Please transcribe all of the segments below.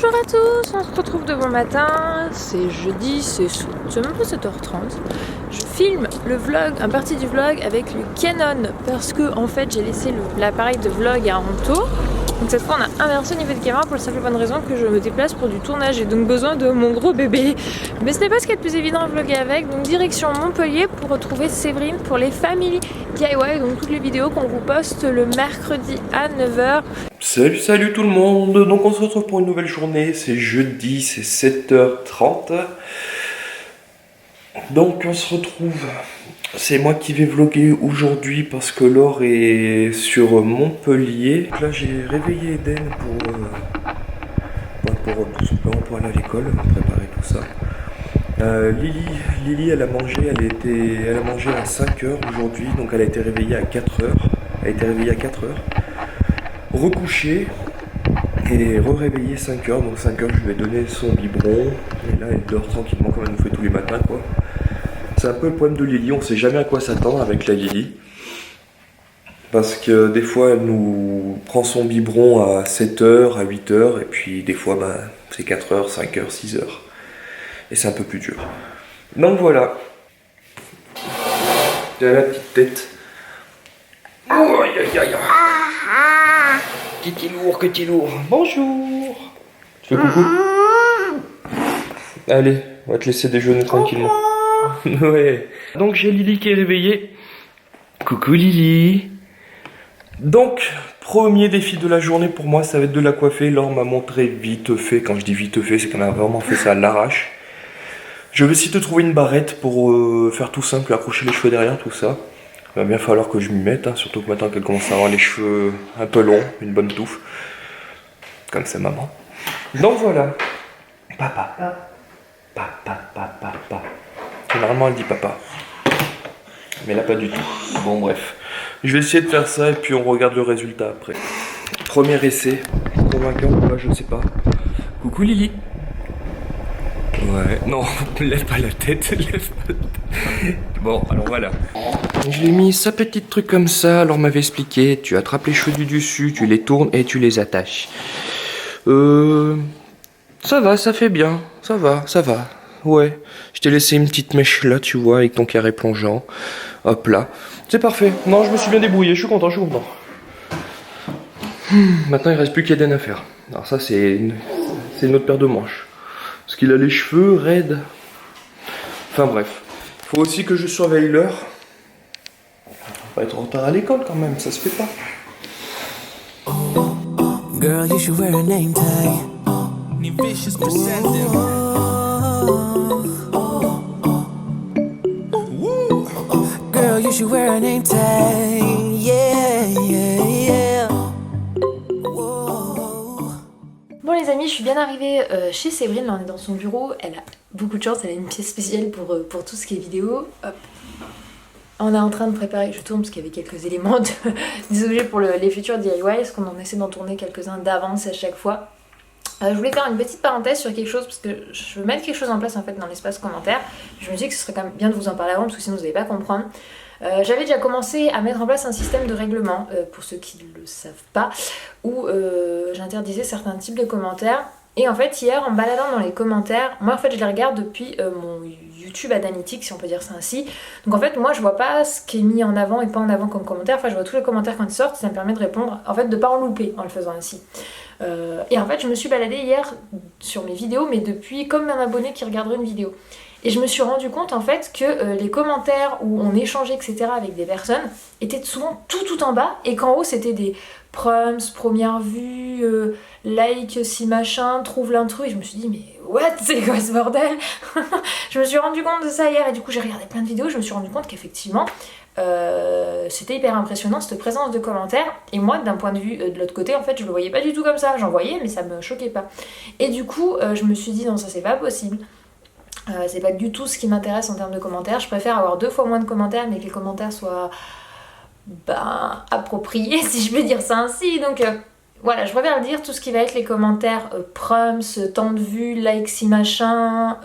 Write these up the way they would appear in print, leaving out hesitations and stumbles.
Bonjour à tous, on se retrouve de bon matin, c'est jeudi, c'est même pas 7h30. Je filme le vlog, un partie du vlog avec le Canon parce que en fait j'ai laissé l'appareil de vlog à Anto. Donc cette fois on a inversé le niveau de caméra pour la simple bonne raison que je me déplace pour du tournage, j'ai donc besoin de mon gros bébé. Mais ce n'est pas ce qui est le plus évident à vlogger avec, donc direction Montpellier pour retrouver Séverine pour les Family DIY, donc toutes les vidéos qu'on vous poste le mercredi à 9h. Salut tout le monde, donc on se retrouve pour une nouvelle journée, c'est jeudi, c'est 7h30. Donc on se retrouve, c'est moi qui vais vlogger aujourd'hui parce que Laure est sur Montpellier. Donc là j'ai réveillé Eden pour tout simplement pour aller à l'école, préparer tout ça. Lily elle a mangé à 5h aujourd'hui, donc elle a été réveillée à 4h. Recouchée et réveillée 5h, donc 5h je lui ai donné son biberon et là elle dort tranquillement comme elle nous fait tous les matins quoi. C'est un peu le problème de Lily, on sait jamais à quoi s'attendre avec la Lily parce que des fois elle nous prend son biberon à 7h, à 8h et puis des fois c'est 4h, 5h, 6h et c'est un peu plus dur. Donc voilà, j'ai la petite tête. Oh, aïe aïe aïe. Petit lourd. Bonjour. Tu fais coucou? Allez, on va te laisser déjeuner tranquillement. Ouais. Donc j'ai Lily qui est réveillée. Coucou Lily. Donc, premier défi de la journée pour moi, ça va être de la coiffer. Laure m'a montré vite fait. Quand je dis vite fait, c'est qu'elle a vraiment fait ça à l'arrache. Je vais essayer de trouver une barrette pour faire tout simple, accrocher les cheveux derrière, tout ça. Il va bien falloir que je m'y mette, hein, surtout que maintenant qu'elle commence à avoir les cheveux un peu longs, une bonne touffe. Comme sa maman. Donc voilà. Papa. Généralement elle dit papa. Mais là pas du tout. Bon bref. Je vais essayer de faire ça et puis on regarde le résultat après. Premier essai. Convaincant ou pas, je ne sais pas. Coucou Lily. Ouais, non, lève pas la tête, Bon, alors voilà. Je lui ai mis sa petite truc comme ça, alors on m'avait expliqué, tu attrapes les cheveux du dessus, tu les tournes et tu les attaches. Ça va, ça fait bien, ça va. Ouais, je t'ai laissé une petite mèche là, tu vois, avec ton carré plongeant. Hop là, c'est parfait. Non, je me suis bien débrouillé, je suis content. Maintenant, il reste plus qu'Eden à faire. Alors ça, c'est une autre paire de manches. Parce qu'il a les cheveux raides. Enfin bref. Il faut aussi que je surveille l'heure. On va être en retard à l'école quand même, ça se fait pas. Girl, you should wear a name tag. Vicious presenting. Girl, you should wear a name tag. Yeah. Bon les amis, je suis bien arrivée chez Séverine, là on est dans son bureau, elle a beaucoup de chance, elle a une pièce spéciale pour tout ce qui est vidéo. Hop. On est en train de préparer, je tourne parce qu'il y avait quelques éléments, des objets pour les futurs DIY, parce qu'on en essaie d'en tourner quelques-uns d'avance à chaque fois. Je voulais faire une petite parenthèse sur quelque chose, parce que je veux mettre quelque chose en place en fait dans l'espace commentaire. Je me dis que ce serait quand même bien de vous en parler avant, parce que sinon vous n'allez pas comprendre. J'avais déjà commencé à mettre en place un système de règlement, pour ceux qui ne le savent pas, où j'interdisais certains types de commentaires. Et en fait hier en me baladant dans les commentaires, moi en fait je les regarde depuis mon YouTube analytique si on peut dire ça ainsi. Donc en fait moi je vois pas ce qui est mis en avant et pas en avant comme commentaire, enfin je vois tous les commentaires quand ils sortent, ça me permet de répondre, en fait de pas en louper en le faisant ainsi. Et en fait je me suis baladée hier sur mes vidéos mais depuis comme un abonné qui regarderait une vidéo. Et je me suis rendu compte en fait que les commentaires où on échangeait etc avec des personnes étaient souvent tout en bas et qu'en haut c'était des prums, première vue, like si machin, trouve l'intrus et je me suis dit mais what, c'est quoi ce bordel? Je me suis rendu compte de ça hier et du coup j'ai regardé plein de vidéos, je me suis rendu compte qu'effectivement c'était hyper impressionnant cette présence de commentaires et moi d'un point de vue de l'autre côté en fait je le voyais pas du tout comme ça, j'en voyais mais ça me choquait pas. Et du coup je me suis dit non ça c'est pas possible. C'est pas du tout ce qui m'intéresse en termes de commentaires. Je préfère avoir 2 fois moins de commentaires, mais que les commentaires soient appropriés, si je peux dire ça ainsi. Donc voilà, je préfère le dire, tout ce qui va être les commentaires prums, temps de vue, like si machin,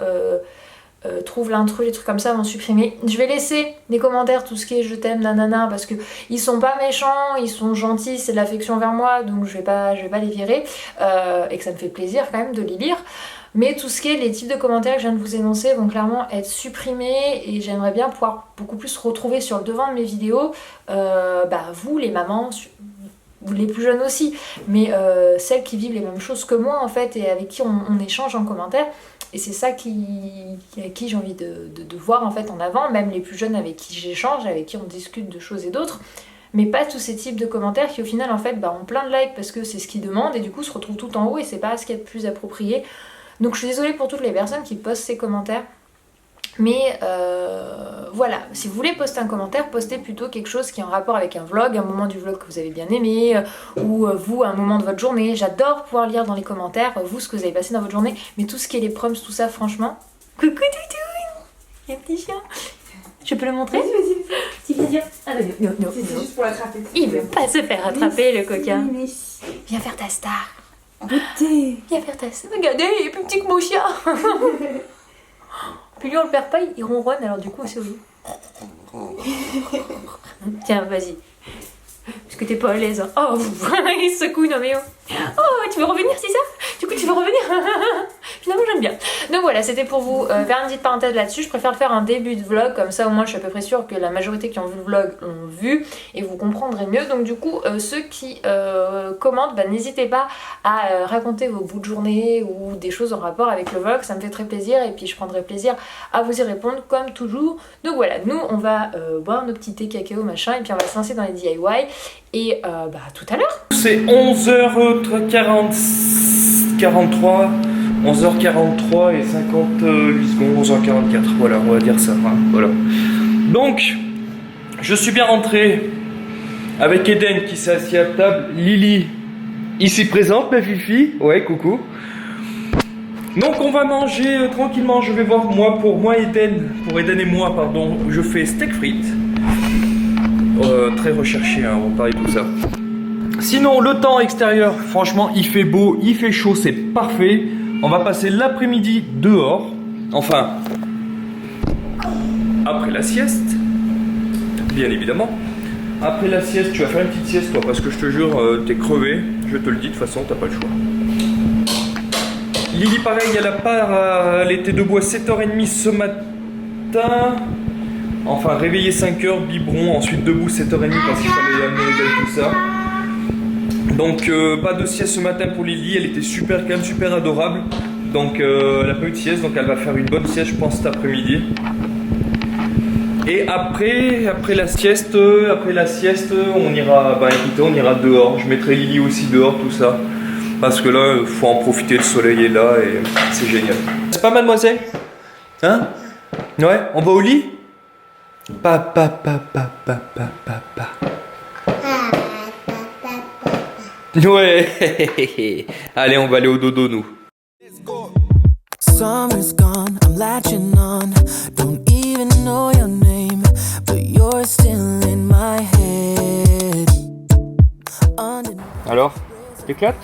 trouve l'intro, les trucs comme ça vont supprimer. Je vais laisser les commentaires, tout ce qui est je t'aime, nanana, parce que ils sont pas méchants, ils sont gentils, c'est de l'affection vers moi, donc je vais pas les virer, et que ça me fait plaisir quand même de les lire. Mais tout ce qui est les types de commentaires que je viens de vous énoncer vont clairement être supprimés et j'aimerais bien pouvoir beaucoup plus retrouver sur le devant de mes vidéos, vous les mamans, vous les plus jeunes aussi, mais celles qui vivent les mêmes choses que moi en fait et avec qui on échange en commentaire. Et c'est ça avec qui j'ai envie de voir en fait en avant, même les plus jeunes avec qui j'échange, avec qui on discute de choses et d'autres, mais pas tous ces types de commentaires qui au final en fait ont plein de likes parce que c'est ce qu'ils demandent et du coup se retrouvent tout en haut et c'est pas ce qui est le plus approprié. Donc je suis désolée pour toutes les personnes qui postent ces commentaires. Mais voilà, si vous voulez poster un commentaire, postez plutôt quelque chose qui est en rapport avec un vlog, un moment du vlog que vous avez bien aimé, ou vous, un moment de votre journée. J'adore pouvoir lire dans les commentaires, vous, ce que vous avez passé dans votre journée, mais tout ce qui est les prompts, tout ça, franchement... Coucou Toutou, il y a un petit chien. Je peux le montrer? Vas-y, Viens. Ah non, non. c'est juste pour l'attraper. Il veut pas se faire attraper, le coquin. Mais Viens faire ta star. beauté. Viens faire ta star. Regardez, il est plus petit que mon chien. Puis lui on le perd pas, il ronronne, alors du coup c'est oui. Tiens, vas-y. Parce que t'es pas à l'aise. Hein. Oh, il se secoue, non mais oh. Oh, tu veux revenir, c'est ça? Du coup, tu veux revenir? Finalement, j'aime bien. Donc voilà, c'était pour vous faire une petite parenthèse là-dessus. Je préfère le faire en début de vlog, comme ça au moins je suis à peu près sûre que la majorité qui ont vu le vlog l'ont vu et vous comprendrez mieux. Donc du coup, ceux qui commentent, n'hésitez pas à raconter vos bouts de journée ou des choses en rapport avec le vlog. Ça me fait très plaisir et puis je prendrai plaisir à vous y répondre comme toujours. Donc voilà, nous on va boire nos petits thés cacao machin et puis on va se lancer dans les DIY. Et tout à l'heure. C'est 11h43, 11h43 et 58 secondes, 11h44, voilà, on va dire ça, hein, voilà. Donc, je suis bien rentré avec Eden qui s'est assis à table, Lily, ici présente, ma fifi, ouais, coucou. Donc on va manger tranquillement, je vais voir pour Eden et moi, pardon, je fais steak frites. Très recherché, hein, on va parler de tout ça. Sinon, le temps extérieur, franchement, il fait beau, il fait chaud, c'est parfait. On va passer l'après-midi dehors. Enfin, après la sieste, bien évidemment. Après la sieste, tu vas faire une petite sieste, toi, parce que je te jure, t'es crevé. Je te le dis, de toute façon, t'as pas le choix. Lily, pareil, elle était debout à 7h30 ce matin. Enfin, réveillé 5h, biberon, ensuite debout 7h30 parce qu'il fallait amener les gars et tout ça. Donc, pas de sieste ce matin pour Lily, elle était super calme, super adorable. Donc, elle n'a pas eu de sieste, donc elle va faire une bonne sieste, je pense, cet après-midi. Et après la sieste, on ira, écoutez, on ira dehors. Je mettrai Lily aussi dehors, tout ça. Parce que là, il faut en profiter, le soleil est là et c'est génial. C'est pas, mademoiselle? Hein? Ouais, on va au lit? Papa. Ouais. Allez, on va aller au dodo, nous. Summer's gone, I'm latching on. Don't even know your name, but you're still in my head. Alors, t'éclates?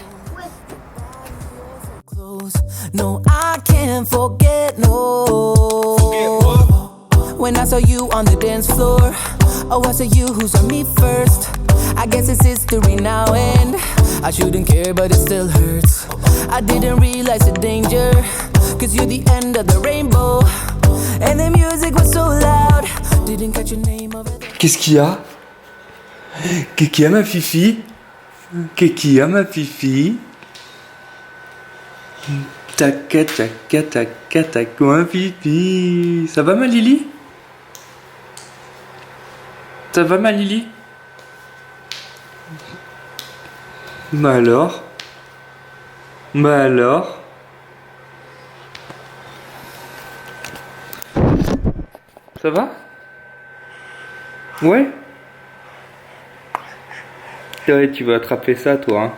No, I can't forget, no. When I saw you on the dance floor, oh, I saw you who saw me first. I guess it's history now and I shouldn't care but it still hurts. I didn't realize the danger, cause you're the end of the rainbow. And the music was so loud, didn't catch your name over there. Qu'est-ce qu'il y a? Qu'est-ce qu'il y a, ma fifi? Qu'est-ce qu'il y a, ma fifi? Taca, taca, taca, taca, ma fifi. Ça va, ma Lily? Ça va, ma Lily? Bah alors? Bah alors? Ça va? Ouais? Ouais, tu vas attraper ça, toi, hein?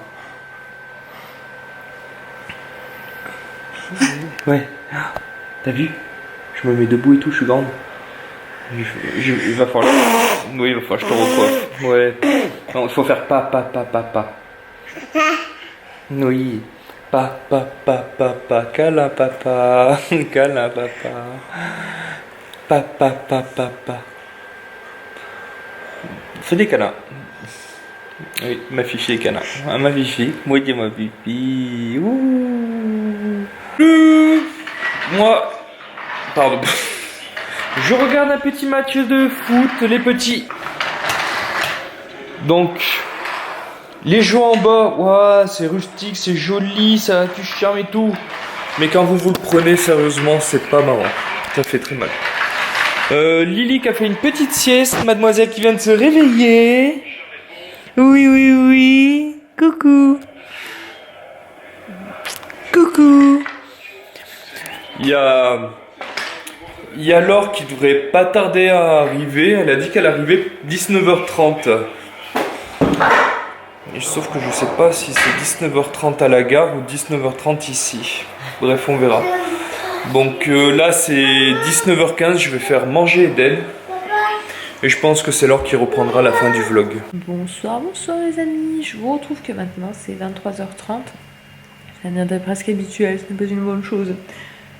Ouais. T'as vu? Je me mets debout et tout, je suis grande. Il va falloir... Oui, il va falloir que je te recoiffe. Ouais. Non, il faut faire pas. Oui. Papa, câlin papa, câlin papa. Papa. Fais des câlins. Oui, ma fifi est câlin. Ah, ma fifi, moi dis ma pipi. Ouh. Moi, pardon. Je regarde un petit match de foot, les petits. Donc, les jeux en bas, ouais, c'est rustique, c'est joli, ça a du charme et tout. Mais quand vous le prenez sérieusement, c'est pas marrant. Ça fait très mal. Lily qui a fait une petite sieste, mademoiselle qui vient de se réveiller. Oui. Coucou. Il y a Laure qui devrait pas tarder à arriver. Elle a dit qu'elle arrivait 19h30. Et sauf que je sais pas si c'est 19h30 à la gare ou 19h30 ici. Bref, on verra. Donc là c'est 19h15, je vais faire manger Eden. Et je pense que c'est Laure qui reprendra la fin du vlog. Bonsoir les amis, je vous retrouve que maintenant c'est 23h30. Ça devient presque habituel, ce n'est pas une bonne chose.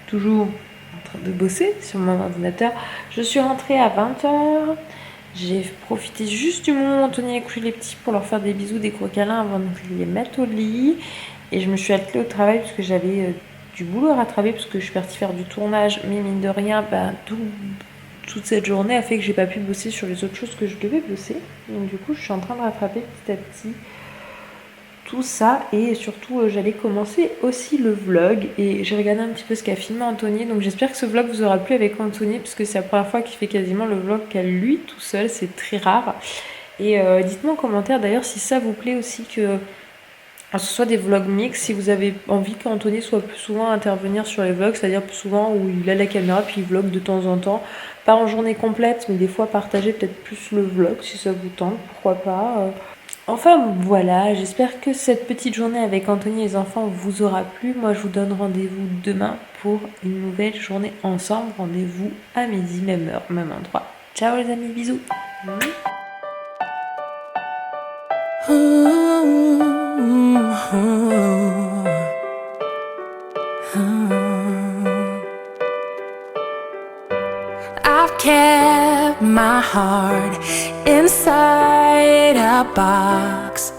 Toujours en train de bosser sur mon ordinateur. Je suis rentrée à 20h. J'ai profité juste du moment où Anthony a couché les petits pour leur faire des bisous, des gros câlins avant de les mettre au lit. Et je me suis attelée au travail parce que j'avais du boulot à rattraper parce que je suis partie faire du tournage. Mais mine de rien, toute cette journée a fait que j'ai pas pu bosser sur les autres choses que je devais bosser. Donc du coup, je suis en train de rattraper petit à petit tout ça. Et surtout, j'allais commencer aussi le vlog. Et j'ai regardé un petit peu ce qu'a filmé Anthony. Donc j'espère que ce vlog vous aura plu avec Anthony parce que c'est la première fois qu'il fait quasiment le vlog qu'à lui tout seul. C'est très rare. Et dites-moi en commentaire d'ailleurs si ça vous plaît aussi que ce soit des vlogs mix, si vous avez envie qu'Anthony soit plus souvent à intervenir sur les vlogs, c'est-à-dire plus souvent où il a la caméra puis il vlog de temps en temps, pas en journée complète, mais des fois partager peut-être plus le vlog si ça vous tente, pourquoi pas. Enfin voilà, j'espère que cette petite journée avec Anthony et les enfants vous aura plu. Moi je vous donne rendez-vous demain pour une nouvelle journée ensemble. Rendez-vous à midi, même heure, même endroit. Ciao les amis, bisous. I've kept my heart inside a box.